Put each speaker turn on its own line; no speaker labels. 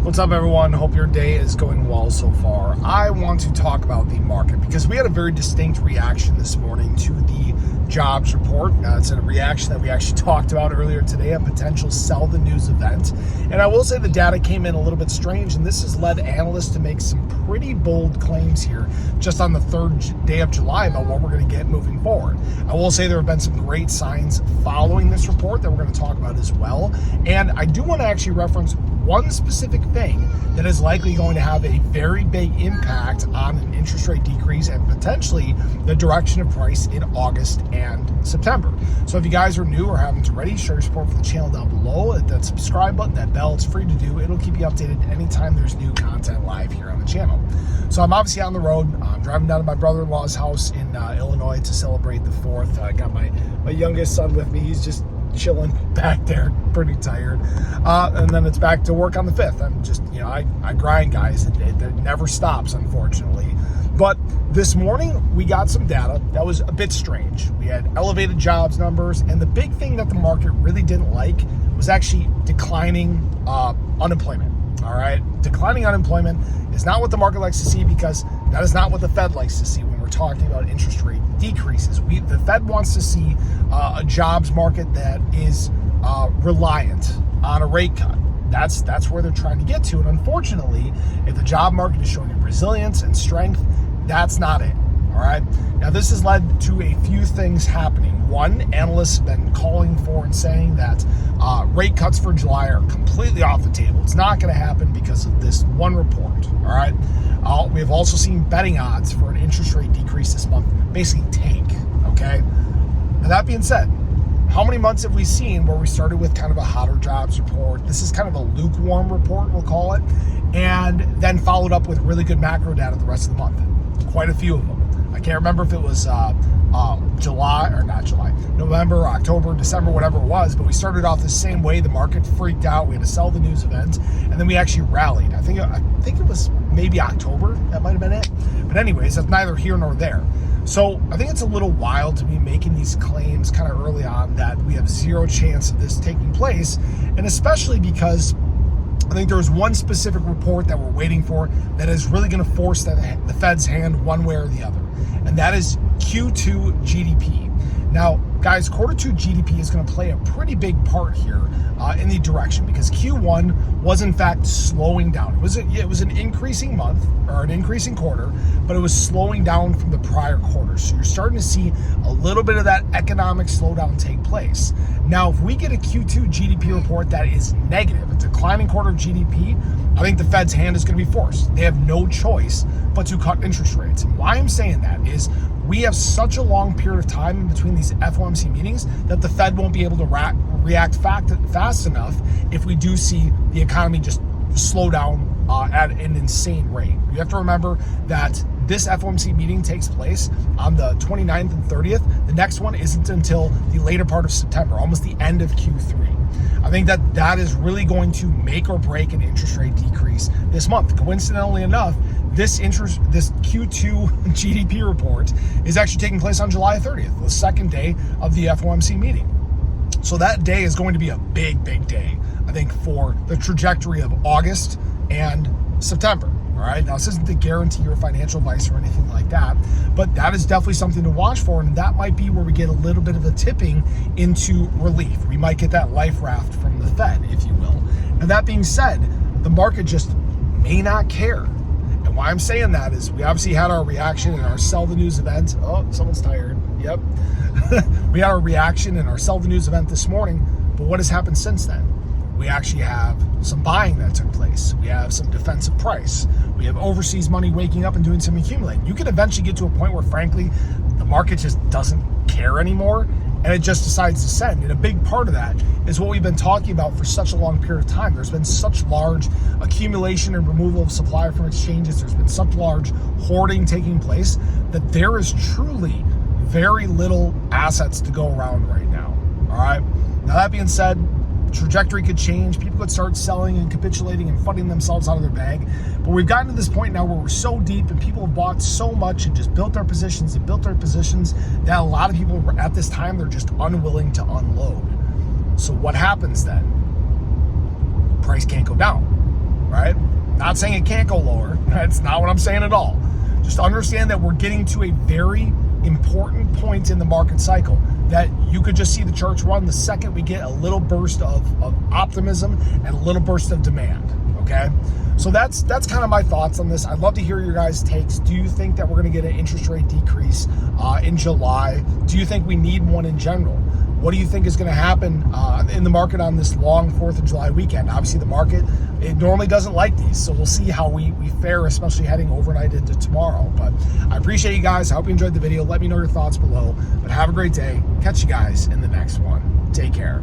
What's up, everyone? Hope your day is going well so far. I want to talk about the market because we had a very distinct reaction this morning to the jobs report. It's a reaction that we actually talked about earlier today, a potential sell the news event. And I will say the data came in a little bit strange, and this has led analysts to make some pretty bold claims here just on the third day of July about what we're going to get moving forward. I will say there have been some great signs following this report that we're going to talk about as well. And I do want to actually reference one specific thing that is likely going to have a very big impact on an interest rate decrease and potentially the direction of price in August and September. So if you guys are new or haven't already, show your support for the channel down below. Hit that subscribe button, that bell, it's free to do. It'll keep you updated anytime there's new content live here on the channel. So I'm obviously on the road. I'm driving down to my brother-in-law's house in Illinois to celebrate the 4th. I got my youngest son with me. He's just chilling back there, pretty tired, and then it's back to work on the 5th. I'm just, I grind, guys. It never stops, unfortunately. But this morning we got some data that was a bit strange. We had elevated jobs numbers, and the big thing that the market really didn't like was actually declining unemployment. All right, declining unemployment is not what the market likes to see, because that is not what the Fed likes to see when we're talking about interest rate decreases. The Fed wants to see a jobs market that is reliant on a rate cut. That's where they're trying to get to. And unfortunately, if the job market is showing resilience and strength, that's not it. All right. Now, this has led to a few things happening. One, analysts have been calling for and saying that rate cuts for July are completely off the table. It's not going to happen because of this one report. All right. We have also seen betting odds for an interest rate decrease this month basically tank. Okay. Now, that being said, how many months have we seen where we started with kind of a hotter jobs report? This is kind of a lukewarm report, we'll call it, and then followed up with really good macro data the rest of the month. Quite a few of them. I can't remember if it was November, October, December, whatever it was, but we started off the same way. The market freaked out. We had to sell the news event, and then we actually rallied. I think it was maybe October. That might have been it. But anyways, that's neither here nor there. So I think it's a little wild to be making these claims kind of early on that we have zero chance of this taking place, and especially because I think there was one specific report that we're waiting for that is really going to force the Fed's hand one way or the other, and that is Q2 GDP. Now, guys, Q2 GDP is going to play a pretty big part here in the direction, because Q1 was in fact slowing down. It was an increasing month or an increasing quarter, but it was slowing down from the prior quarter. So you're starting to see a little bit of that economic slowdown take place. Now, if we get a Q2 GDP report that is negative, a declining quarter of GDP, I think the Fed's hand is going to be forced. They have no choice but to cut interest rates. And why I'm saying that is we have such a long period of time in between these FOMC meetings that the Fed won't be able to react fast enough if we do see the economy just slow down at an insane rate. You have to remember that this FOMC meeting takes place on the 29th and 30th. The next one isn't until the later part of September, almost the end of Q3. I think that is really going to make or break an interest rate decrease this month. Coincidentally enough, this Q2 GDP report is actually taking place on July 30th, the second day of the FOMC meeting. So that day is going to be a big, big day, I think, for the trajectory of August and September. All right. Now, this isn't to guarantee your financial advice or anything like that, but that is definitely something to watch for. And that might be where we get a little bit of the tipping into relief. We might get that life raft from the Fed, if you will. And that being said, the market just may not care. And why I'm saying that is we obviously had our reaction in our sell the news event. Oh, someone's tired. Yep. We had our reaction in our sell the news event this morning. But what has happened since then? We actually have some buying that took place. We have some defensive price. We have overseas money waking up and doing some accumulating. You can eventually get to a point where, frankly, the market just doesn't care anymore, and it just decides to send. And a big part of that is what we've been talking about for such a long period of time. There's been such large accumulation and removal of supply from exchanges. There's been such large hoarding taking place that there is truly very little assets to go around right now. All right. Now, that being said, trajectory could change. People could start selling and capitulating and funding themselves out of their bag. But we've gotten to this point now where we're so deep and people have bought so much and just built their positions that a lot of people at this time, they're just unwilling to unload. So what happens then? Price can't go down. right? Not saying it can't go lower. That's not what I'm saying at all. Just understand that we're getting to a very important point in the market cycle that you could just see the charts run the second we get a little burst of optimism and a little burst of demand, okay? So that's kind of my thoughts on this. I'd love to hear your guys' takes. Do you think that we're going to get an interest rate decrease in July? Do you think we need one in general? What do you think is going to happen in the market on this long 4th of July weekend? Obviously, the market, it normally doesn't like these, so we'll see how we fare, especially heading overnight into tomorrow. But I appreciate you guys. I hope you enjoyed the video. Let me know your thoughts below. But have a great day. Catch you guys in the next one. Take care.